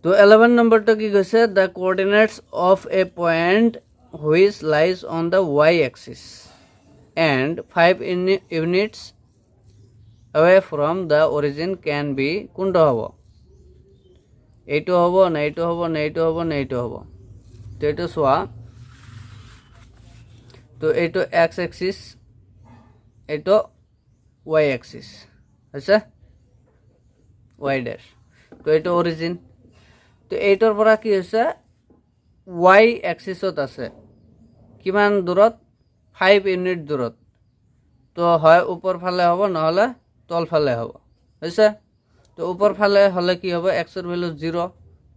তো 11 নম্বরটা কি কৈছে the coordinates of a point which lies on the y axis and 5 units away from the origin can be কোনটা হব এইটো হব না এইটো হব না এইটো হব না এইটো হব তো এইটো চোৱা তো এইটো x axis এইটো y axis আছে y dash তো এইটো origin তো এইটোৰ পৰা কি হৈছে y axisত আছে কিমান দূৰত 5 ইউনিট দূৰত তো হয় উপৰ ফালে হ'ব নহলে তল ফালে হ'ব হৈছে তো উপৰ ফালে হলে কি হ'ব x এর ভ্যালু 0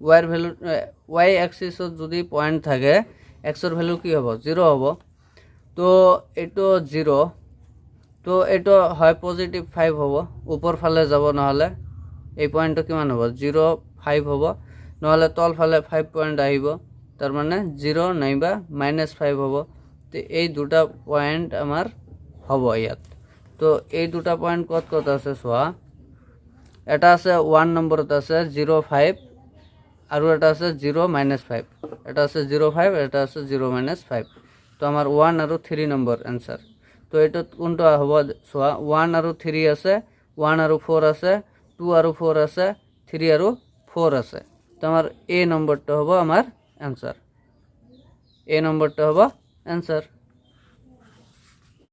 y এর ভ্যালু y অ্যাক্সিসত যদি পয়েন্ট থাকে x এর ভ্যালু কি হ'ব 0 হ'ব তো এটো 0 তো এটো হয় পজিটিভ 5 হ'ব উপৰ ফালে যাব নহলে এই পয়েন্টটো কিমান হ'ব 0 5 হ'ব নহলে তল ফালে 5 পয়েন্ট আহিব তার মানে 0 নাইবা -5 হ'ব তো এই দুটা পয়েন্ট আমার হব ইয়াত তো এই দুটা পয়েন্ট কত কত আছে সোয়া এটা আছে 1 নম্বরত আছে 0 5 আর এটা আছে 0 -5 এটা আছে 0 5 এটা আছে 0 -5 তো আমার 1 আর 3 নম্বর आंसर তো এটা কোনটা হবে সোয়া 1 আর 3 আছে 1 আর 4 আছে 2 আর 4 আছে 3 আর 4 আছে তো আমার এ নম্বরটা হবে আমার आंसर এ নম্বরটা হবে आंसर